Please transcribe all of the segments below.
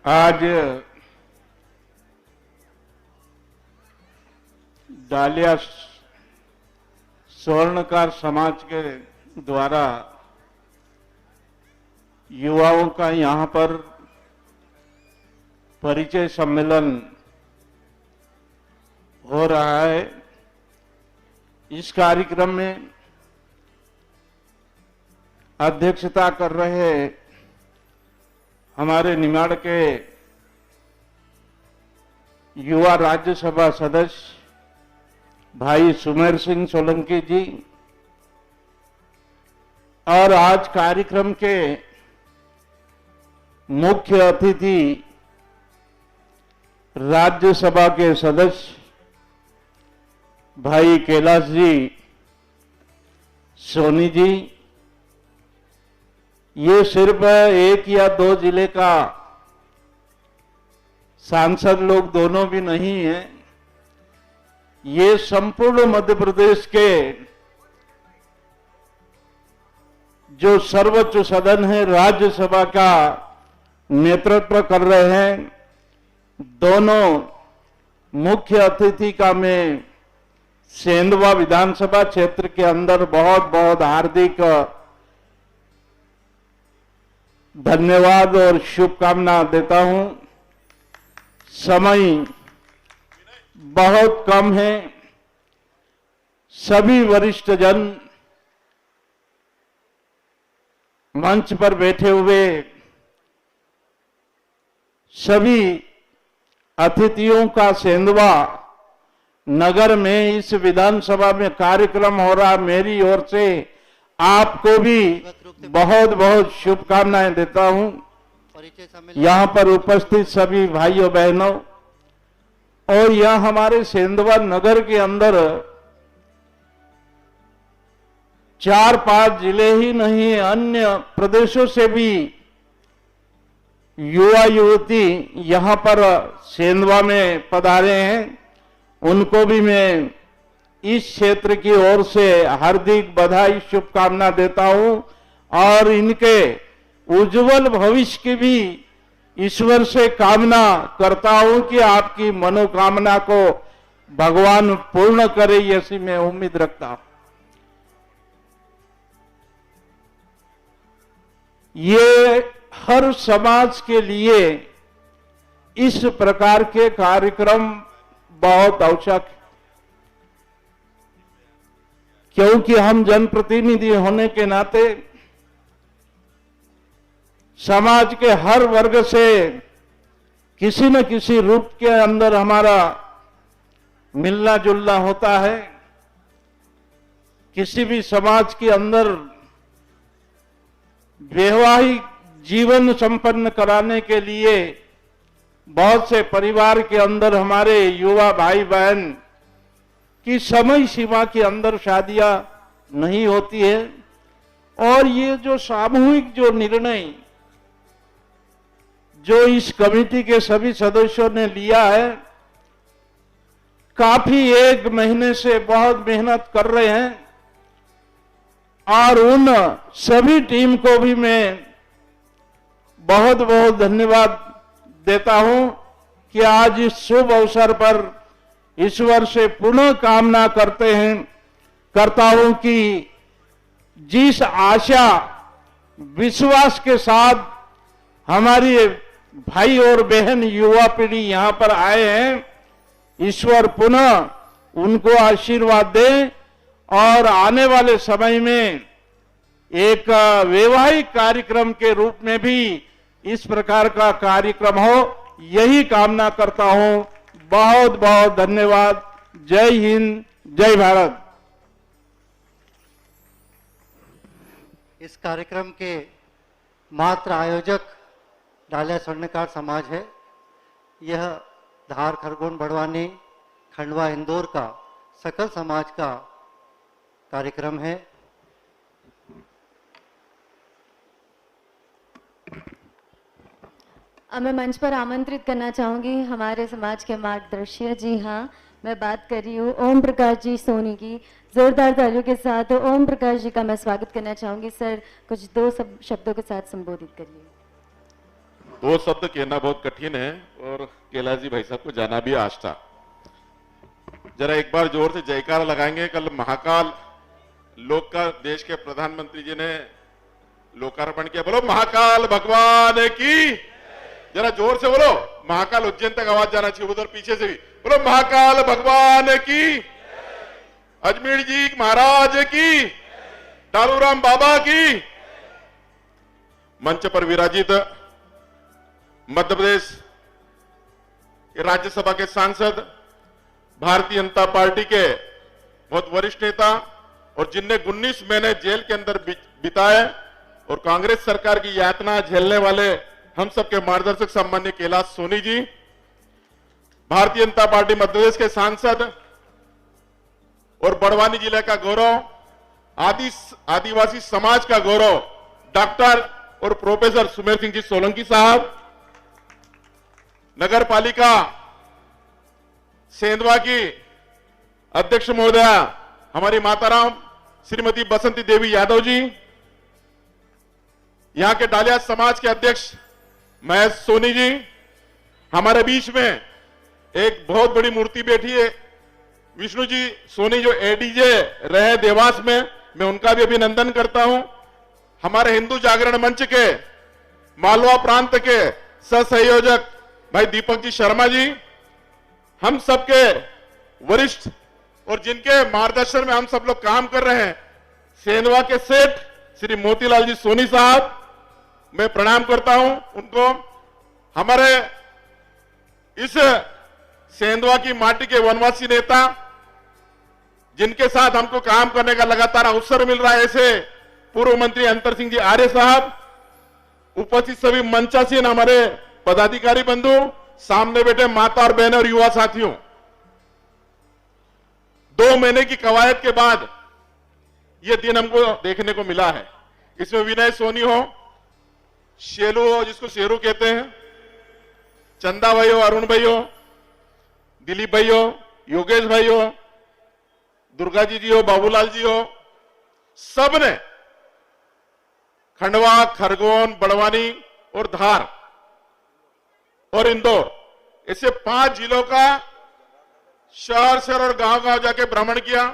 आज डालिया स्वर्णकार समाज के द्वारा युवाओं का यहां पर परिचय सम्मेलन हो रहा है। इस कार्यक्रम में अध्यक्षता कर रहे हमारे निमाड़ के युवा राज्यसभा सदस्य भाई सुमेर सिंह सोलंकी जी और आज कार्यक्रम के मुख्य अतिथि राज्यसभा के सदस्य भाई कैलाश जी सोनी जी, ये सिर्फ एक या दो जिले का सांसद लोग दोनों भी नहीं हैं, ये संपूर्ण मध्य प्रदेश के जो सर्वोच्च सदन है राज्यसभा का नेतृत्व कर रहे हैं। दोनों मुख्य अतिथि का मैं सेंधवा विधानसभा क्षेत्र के अंदर बहुत बहुत हार्दिक धन्यवाद और शुभकामना देता हूं। समय बहुत कम है। सभी वरिष्ठ जन मंच पर बैठे हुए सभी अतिथियों का सेंधवा नगर में इस विधानसभा में कार्यक्रम हो रहा, मेरी ओर से आपको भी बहुत बहुत शुभकामनाएं देता हूं। यहां पर उपस्थित सभी भाइयों बहनों और यह हमारे सेंधवा नगर के अंदर 4-5 जिले ही नहीं, अन्य प्रदेशों से भी युवा युवती यहां पर सेंधवा में पधारे हैं। उनको भी मैं इस क्षेत्र की ओर से हार्दिक बधाई शुभकामना देता हूं और इनके उज्जवल भविष्य की भी ईश्वर से कामना करता हूं कि आपकी मनोकामना को भगवान पूर्ण करे, ऐसी मैं उम्मीद रखता हूं। ये हर समाज के लिए इस प्रकार के कार्यक्रम बहुत आवश्यक है, क्योंकि हम जनप्रतिनिधि होने के नाते समाज के हर वर्ग से किसी न किसी रूप के अंदर हमारा मिलना जुलना होता है। किसी भी समाज के अंदर वैवाहिक जीवन संपन्न कराने के लिए बहुत से परिवार के अंदर हमारे युवा भाई बहन की समय सीमा के अंदर शादियां नहीं होती है। और ये जो सामूहिक जो निर्णय जो इस कमेटी के सभी सदस्यों ने लिया है, काफी 1 महीने से बहुत मेहनत कर रहे हैं और उन सभी टीम को भी मैं बहुत बहुत धन्यवाद देता हूं कि आज इस शुभ अवसर पर ईश्वर से पुनः कामना करता हूं कि जिस आशा विश्वास के साथ हमारी भाई और बहन युवा पीढ़ी यहां पर आए हैं, ईश्वर पुनः उनको आशीर्वाद दे और आने वाले समय में एक वैवाहिक कार्यक्रम के रूप में भी इस प्रकार का कार्यक्रम हो, यही कामना करता हूं। बहुत बहुत धन्यवाद। जय हिंद, जय भारत। इस कार्यक्रम के मात्र आयोजक डालिया स्वर्णकार समाज है। यह धार, खरगोन, बड़वानी, खंडवा, इंदौर का सकल समाज का कार्यक्रम है। अब मैं मंच पर आमंत्रित करना चाहूंगी हमारे समाज के मार्गदर्शी। जी हाँ, मैं बात कर रही हूँ ओम प्रकाश जी सोनी की। जोरदार तालियों के साथ ओम प्रकाश जी का मैं स्वागत करना चाहूंगी। सर, कुछ 2 शब्दों के साथ संबोधित करिए। दो शब्द कहना बहुत कठिन है और कैलाश जी भाई साहब को जाना भी आज था। जरा एक बार जोर से जयकारा लगाएंगे। कल महाकाल लोक का देश के प्रधानमंत्री जी ने लोकार्पण किया। बोलो महाकाल भगवान की। जरा जोर से बोलो, महाकाल उज्जैन तक आवाज जाना चाहिए, उधर पीछे से भी बोलो महाकाल भगवान की, अजमेर जी महाराज की, डालूराम बाबा की। मंच पर विराजित मध्य प्रदेश राज्यसभा के सांसद, भारतीय जनता पार्टी के बहुत वरिष्ठ नेता और जिनने 19 महीने जेल के अंदर बिताए और कांग्रेस सरकार की यातना झेलने वाले हम सबके मार्गदर्शक सम्मान्य कैलाश सोनी जी, भारतीय जनता पार्टी मध्य प्रदेश के सांसद और बड़वानी जिले का गौरव, आदिवासी समाज का गौरव डॉक्टर और प्रोफेसर सुमेर सिंह जी सोलंकी साहब, नगर पालिका सेंधवा की अध्यक्ष महोदया हमारी माताराम श्रीमती बसंती देवी यादव जी, यहां के डालिया समाज के अध्यक्ष महेश सोनी जी, हमारे बीच में एक बहुत बड़ी मूर्ति बैठी है विष्णु जी सोनी जो एडीजे रहे देवास में, मैं उनका भी अभिनंदन करता हूं। हमारे हिंदू जागरण मंच के मालवा प्रांत के सहसंयोजक भाई दीपक जी शर्मा जी, हम सबके वरिष्ठ और जिनके मार्गदर्शन में हम सब लोग काम कर रहे हैं, सेंधवा के सेठ श्री मोतीलाल जी सोनी साहब, मैं प्रणाम करता हूं उनको। हमारे इस सेंधवा की माटी के वनवासी नेता जिनके साथ हमको काम करने का लगातार अवसर मिल रहा है, ऐसे पूर्व मंत्री अंतर सिंह जी आर्य साहब, उपस्थित सभी मंचासीन हमारे पदाधिकारी बंधु, सामने बैठे माता और बहनों और युवा साथियों, 2 महीने की कवायद के बाद यह दिन हमको देखने को मिला है। इसमें विनय सोनी हो, शेलू हो जिसको शेरू कहते हैं, चंदा भाई हो, अरुण भाई हो, दिलीप भाई हो, योगेश भाई हो, दुर्गा जी हो, बाबूलाल जी हो, सबने खंडवा, खरगोन, बड़वानी और धार और इंदौर ऐसे 5 जिलों का शहर और गांव जाके भ्रमण किया,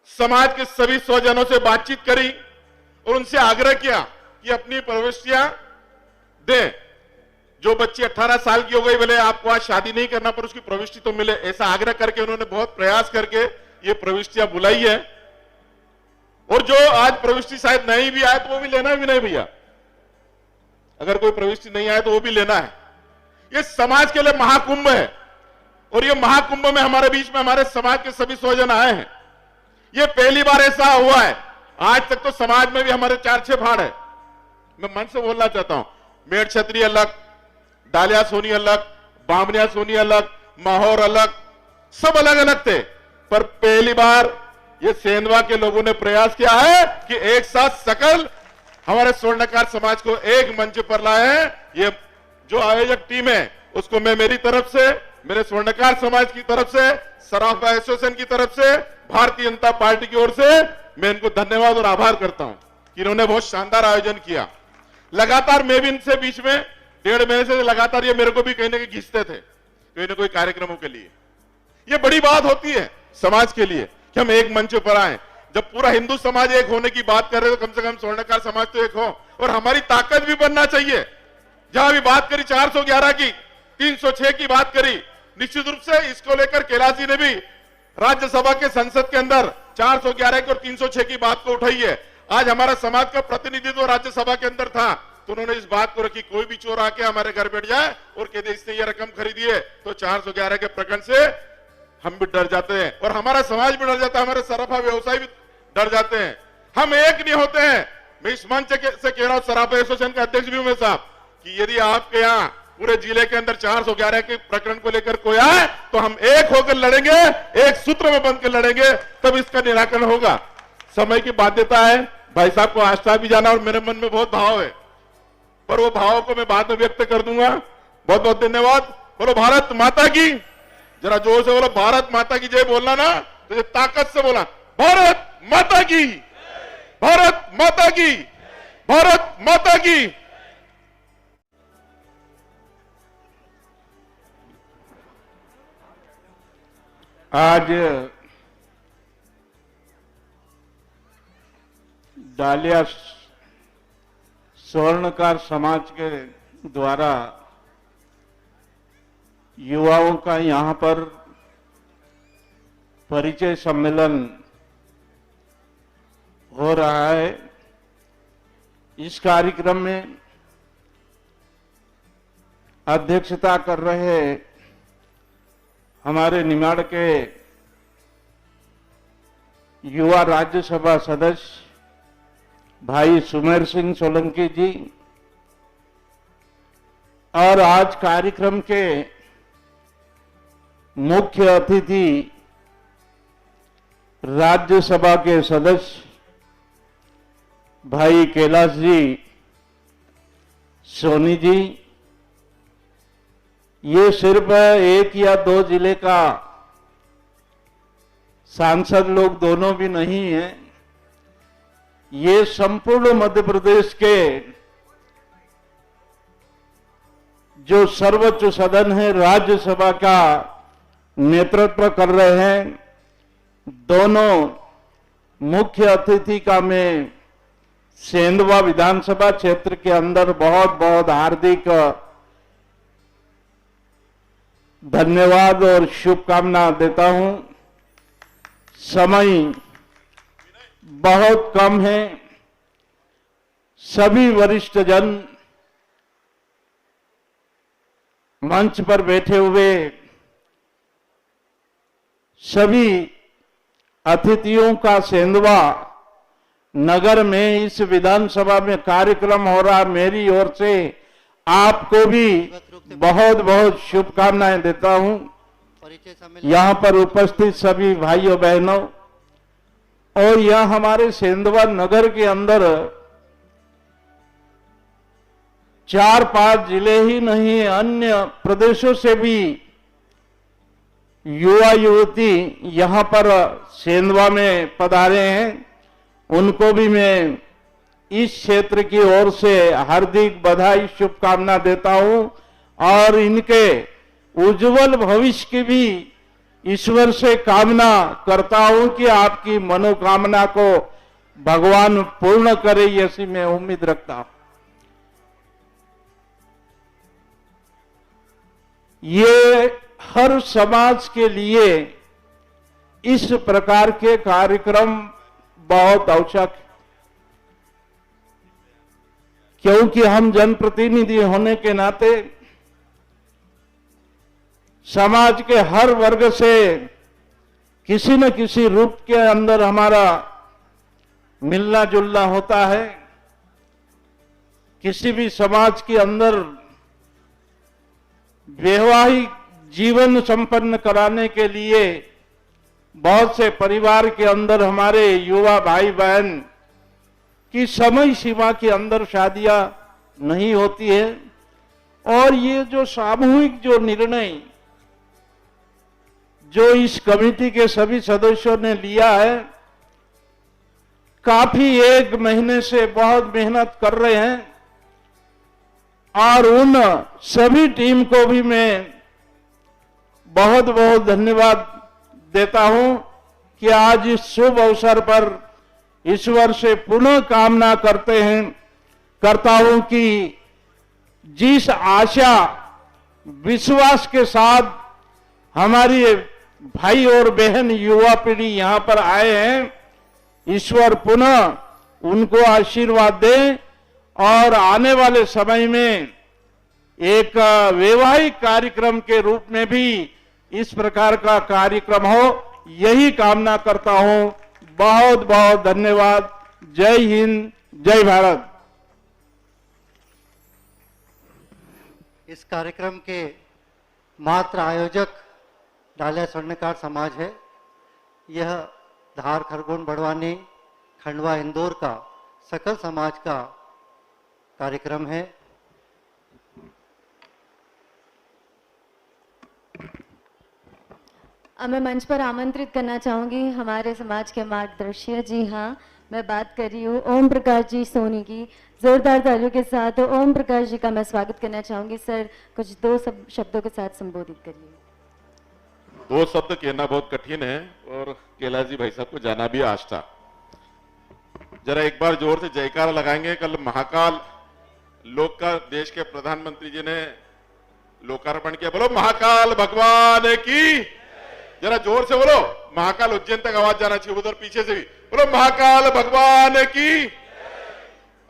समाज के सभी स्वजनों से बातचीत करी और उनसे आग्रह किया कि अपनी प्रविष्टियां दें। जो बच्ची 18 साल की हो गई, बोले आपको आज शादी नहीं करना पर उसकी प्रविष्टि तो मिले, ऐसा आग्रह करके उन्होंने बहुत प्रयास करके ये प्रविष्टियां बुलाई है। और जो आज प्रविष्टि शायद नहीं भी आए तो वो भी लेना भी नहीं भैया, अगर कोई प्रविष्टि नहीं आए तो वो भी लेना है। ये समाज के लिए महाकुंभ है और ये महाकुंभ में हमारे बीच में हमारे समाज के सभी स्वजन आए हैं। ये पहली बार ऐसा हुआ है, आज तक तो समाज में भी हमारे 4-6 भाड़ है। मैं मन से बोलना चाहता हूं, मेड़ क्षत्रिय अलग, डालिया सोनी अलग, बामनिया सोनी अलग, माहौर अलग, सब अलग अलग थे, पर पहली बार ये सेंधवा के लोगों ने प्रयास किया है कि एक साथ सकल हमारे स्वर्णकार समाज को एक मंच पर लाए हैं। ये जो आयोजक टीम है उसको मैं मेरी तरफ से, मेरे स्वर्णकार समाज की तरफ से, सराफा एसोसिएशन की तरफ से, भारतीय जनता पार्टी की ओर से मैं इनको धन्यवाद और आभार करता हूं कि इन्होंने बहुत शानदार आयोजन किया। लगातार मैं भी इनसे बीच में 1.5 महीने से लगातार ये मेरे को भी कहीं ना कहीं खींचते थे कोई ना कोई कार्यक्रमों के लिए। ये बड़ी बात होती है समाज के लिए कि हम एक मंच पर आए। जब पूरा हिंदू समाज एक होने की बात कर रहे तो कम से कम स्वर्णकार समाज तो एक हो, और हमारी ताकत भी बनना चाहिए। जहां भी बात करी 411 की, 306 की बात करी, निश्चित रूप से इसको लेकर कैलाश जी ने भी राज्यसभा के संसद के अंदर 411 की और 306 की बात को उठाई है। आज हमारा समाज का प्रतिनिधित्व राज्यसभा के अंदर था तो उन्होंने इस बात को रखी, कोई भी चोर आके हमारे घर बैठ जाए और कहते इसने ये रकम खरीदी है तो 411 के प्रकरण से हम भी डर जाते हैं और हमारा समाज भी डर जाता है, हमारे सराफा व्यवसाय भी डर जाते हैं। हम एक नहीं होते हैं। मैं इस मंच से कह रहा हूं, सराफा एसोसिएशन के अध्यक्ष भी हूं मैं साहब, कि यदि आपके यहाँ पूरे जिले के अंदर 411 के प्रकरण को लेकर कोई आए तो हम एक होकर लड़ेंगे, एक सूत्र में बंध कर लड़ेंगे, तब इसका निराकरण होगा। समय की बाध्यता है, भाई साहब को आस्था भी जाना और मेरे मन में बहुत भाव है, पर वो भावों को मैं बाद में व्यक्त कर दूंगा। बहुत बहुत धन्यवाद। बोलो भारत माता की, जरा जोर से बोलो भारत माता की जय। बोलना ना तो ताकत से बोला, भारत माता की, भारत माता की, भारत माता की। आज डालिया स्वर्णकार समाज के द्वारा युवाओं का यहां पर परिचय सम्मेलन हो रहा है। इस कार्यक्रम में अध्यक्षता कर रहे हमारे निमाड़ के युवा राज्यसभा सदस्य भाई सुमेर सिंह सोलंकी जी और आज कार्यक्रम के मुख्य अतिथि राज्यसभा के सदस्य भाई कैलाश जी सोनी जी, ये सिर्फ एक या दो जिले का सांसद लोग दोनों भी नहीं हैं, ये संपूर्ण मध्य प्रदेश के जो सर्वोच्च सदन है राज्यसभा का नेतृत्व कर रहे हैं। दोनों मुख्य अतिथि का मैं सेंधवा विधानसभा क्षेत्र के अंदर बहुत बहुत हार्दिक धन्यवाद और शुभकामना देता हूं। समय बहुत कम है। सभी वरिष्ठ जन मंच पर बैठे हुए सभी अतिथियों का सेंधवा नगर में इस विधानसभा में कार्यक्रम हो रहा, मेरी ओर से आपको भी बहुत बहुत शुभकामनाएं देता हूं। परिचय सम्मेलन यहां पर उपस्थित सभी भाइयों बहनों और यह हमारे सेंधवा नगर के अंदर 4-5 जिले ही नहीं, अन्य प्रदेशों से भी युवा युवती यहां पर सेंधवा में पधारे हैं। उनको भी मैं इस क्षेत्र की ओर से हार्दिक बधाई शुभकामना देता हूं और इनके उज्जवल भविष्य की भी ईश्वर से कामना करता हूं कि आपकी मनोकामना को भगवान पूर्ण करे, ऐसी मैं उम्मीद रखता हूं। ये हर समाज के लिए इस प्रकार के कार्यक्रम बहुत आवश्यक है, क्योंकि हम जनप्रतिनिधि होने के नाते समाज के हर वर्ग से किसी न किसी रूप के अंदर हमारा मिलना जुलना होता है। किसी भी समाज के अंदर वैवाहिक जीवन संपन्न कराने के लिए बहुत से परिवार के अंदर हमारे युवा भाई बहन की समय सीमा के अंदर शादियां नहीं होती है और ये जो सामूहिक जो निर्णय जो इस कमेटी के सभी सदस्यों ने लिया है, काफी 1 महीने से बहुत मेहनत कर रहे हैं और उन सभी टीम को भी मैं बहुत बहुत धन्यवाद देता हूं कि आज इस शुभ अवसर पर ईश्वर से पुनः कामना करता हूं कि जिस आशा विश्वास के साथ हमारी भाई और बहन युवा पीढ़ी यहां पर आए हैं, ईश्वर पुनः उनको आशीर्वाद दे और आने वाले समय में एक वैवाहिक कार्यक्रम के रूप में भी इस प्रकार का कार्यक्रम हो, यही कामना करता हूं। बहुत बहुत धन्यवाद। जय हिंद, जय भारत। इस कार्यक्रम के मात्र आयोजक डालिया स्वर्णकार समाज है। यह धार खरगोन बड़वानी खंडवा इंदौर का सकल समाज का कार्यक्रम है। अब मैं मंच पर आमंत्रित करना चाहूंगी हमारे समाज के मार्गदर्शी जी। हाँ, मैं बात कर रही हूँ ओम प्रकाश जी सोनी की। जोरदार तालियों के साथ ओम प्रकाश जी का मैं स्वागत करना चाहूंगी। सर, कुछ 2 शब्दों के साथ संबोधित करिए। दो शब्द कहना बहुत कठिन है और कैलाश जी भाई साहब को जाना भी आज था। जरा एक बार जोर से जयकारा लगाएंगे। कल महाकाल लोक का देश के प्रधानमंत्री जी ने लोकार्पण किया। बोलो महाकाल भगवान की, जरा जोर से बोलो। महाकाल उज्जैन तक आवाज जाना चाहिए, उधर पीछे से भी बोलो महाकाल भगवान की,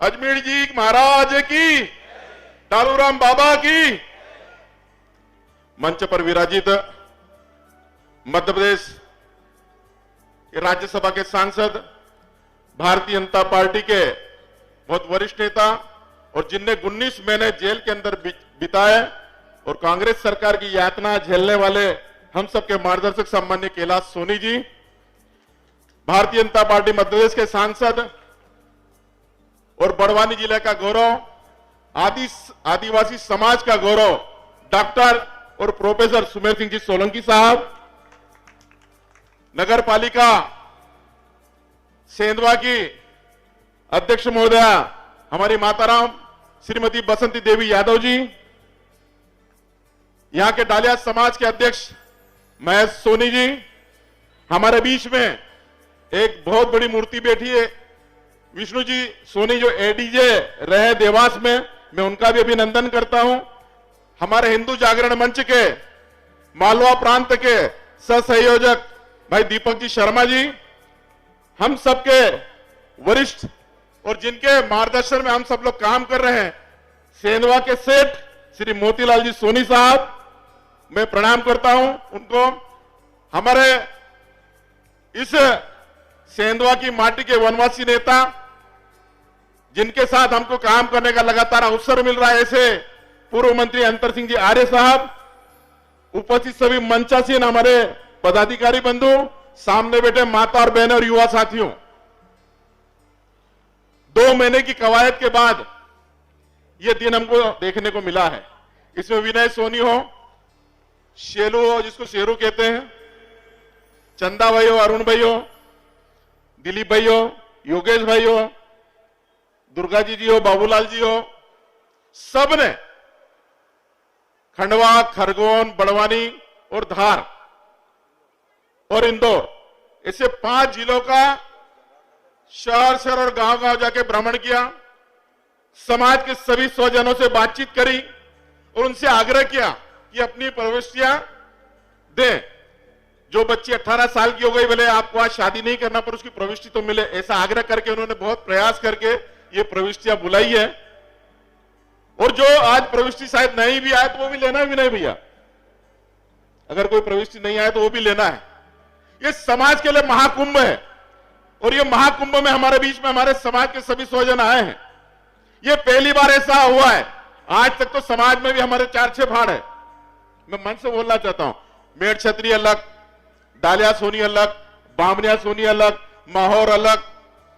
अजमेर जी महाराज की, डालूराम बाबा की। मंच पर विराजित मध्य प्रदेश राज्यसभा के सांसद, भारतीय जनता पार्टी के बहुत वरिष्ठ नेता और जिनने 19 महीने जेल के अंदर बिताए और कांग्रेस सरकार की यातना झेलने वाले हम सबके मार्गदर्शक सम्मान्य कैलाश सोनी जी, भारतीय जनता पार्टी मध्य प्रदेश के सांसद और बड़वानी जिले का गौरव, आदिवासी समाज का गौरव डॉक्टर और प्रोफेसर सुमेर सिंह जी सोलंकी साहब, नगर पालिका सेंधवा की अध्यक्ष महोदया हमारी माताराम श्रीमती बसंती देवी यादव जी, यहां के डालिया समाज के अध्यक्ष महेश सोनी जी, हमारे बीच में एक बहुत बड़ी मूर्ति बैठी है विष्णु जी सोनी जो एडीजे रहे देवास में, मैं उनका भी अभिनंदन करता हूं। हमारे हिंदू जागरण मंच के मालवा प्रांत के सहसंयोजक भाई दीपक जी शर्मा जी, हम सबके वरिष्ठ और जिनके मार्गदर्शन में हम सब लोग काम कर रहे हैं, सेंधवा के सेठ श्री मोतीलाल जी सोनी साहब, मैं प्रणाम करता हूं उनको। हमारे इस सेंधवा की माटी के वनवासी नेता जिनके साथ हमको काम करने का लगातार अवसर मिल रहा है, ऐसे पूर्व मंत्री अंतर सिंह जी आर्य साहब, उपस्थित सभी मंचासीन हमारे पदाधिकारी बंधु, सामने बैठे माता और बहनों और युवा साथियों, 2 महीने की कवायद के बाद यह दिन हमको देखने को मिला है। इसमें विनय सोनी हो, शेलू हो जिसको शेरू कहते हैं, चंदा भाई हो, अरुण भाई हो, दिलीप भाई हो, योगेश भाई हो, दुर्गा जी हो, बाबूलाल जी हो, सबने खंडवा, खरगोन, बड़वानी और धार और इंदौर, ऐसे 5 जिलों का शहर शहर और गांव गांव जाके भ्रमण किया, समाज के सभी स्वजनों से बातचीत करी और उनसे आग्रह किया कि अपनी प्रविष्टियां दें। जो बच्ची 18 साल की हो गई, बोले आपको आज शादी नहीं करना पर उसकी प्रविष्टि तो मिले, ऐसा आग्रह करके उन्होंने बहुत प्रयास करके ये प्रविष्टियां बुलाई है। और जो आज प्रविष्टि शायद नहीं भी आए तो वो भी लेना भी नहीं भैया, अगर कोई प्रविष्टि नहीं आए तो वो भी लेना है। ये समाज के लिए महाकुंभ है और ये महाकुंभ में हमारे बीच में हमारे समाज के सभी स्वजन आए हैं। ये पहली बार ऐसा हुआ है, आज तक तो समाज में भी हमारे 4-6 भाड़ है। मैं मन से बोलना चाहता हूं, मेड़ क्षत्रिय अलग, डालिया सोनी अलग, बामनिया सोनी अलग, माहौर अलग,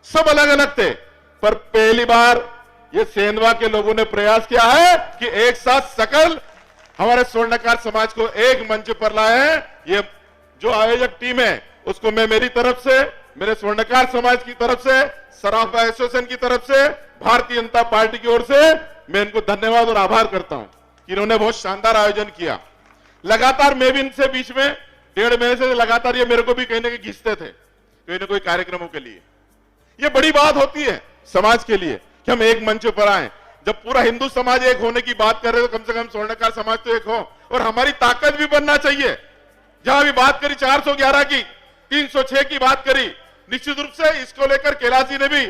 सब अलग अलग थे, पर पहली बार ये सेंधवा के लोगों ने प्रयास किया है कि एक साथ सकल हमारे स्वर्णकार समाज को एक मंच पर लाए हैं। ये जो आयोजक टीम है उसको मैं मेरी तरफ से, मेरे स्वर्णकार समाज की तरफ से, सराफा एसोसिएशन की तरफ से, भारतीय जनता पार्टी की ओर से मैं इनको धन्यवाद और आभार करता हूं कि इन्होंने बहुत शानदार आयोजन किया। लगातार मैं भी इनसे बीच में 1.5 महीने से लगातार ये मेरे को भी कहीं ना कहीं घिसते थे कोई ना कोई कार्यक्रमों के लिए। ये बड़ी बात होती है समाज के लिए कि हम एक मंच पर आए। जब पूरा हिंदू समाज एक होने की बात कर रहे तो कम से कम स्वर्णकार समाज तो एक हो, और हमारी ताकत भी बनना चाहिए। जहां भी बात करी 411 की, 306 की बात करी, निश्चित रूप से इसको लेकर कैलाश जी ने भी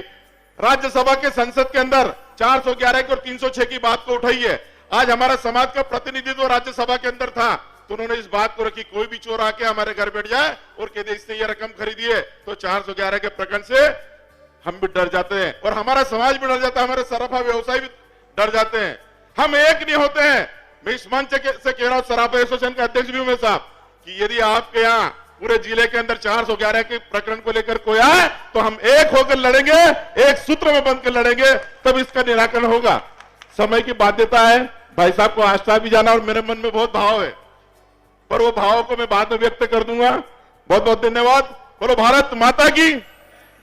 राज्यसभा के संसद के अंदर 411 की और 306 की बात को उठाई है। आज हमारा समाज का प्रतिनिधित्व राज्यसभा के अंदर था तो उन्होंने इस बात को रखी, कोई भी चोर आके हमारे घर बैठ जाए और कहते इसने ये रकम खरीदी है तो 411 के प्रकरण से हम भी डर जाते हैं और हमारा समाज भी डर जाता है, हमारे सराफा व्यवसाय भी डर जाते हैं। हम एक नहीं होते हैं। मैं इस मंच से कह रहा हूं, सराफा एसोसिएशन का अध्यक्ष भी हूं मैं साहब, कि यदि आपके यहाँ पूरे जिले के अंदर 411 के प्रकरण को लेकर कोई आए तो हम एक होकर लड़ेंगे, एक सूत्र में बंध कर लड़ेंगे, तब इसका निराकरण होगा। समय की बाध्यता है, भाई साहब को आस्था भी जाना और मेरे मन में बहुत भाव है, पर वो भाव को मैं बाद में व्यक्त कर दूंगा। बहुत बहुत धन्यवाद। बोलो भारत माता की,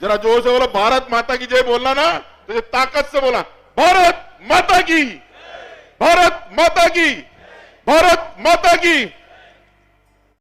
जरा जोर से बोलो भारत माता की जय। बोलना ना तो ये ताकत से बोला, भारत माता की, भारत माता की, भारत माता की।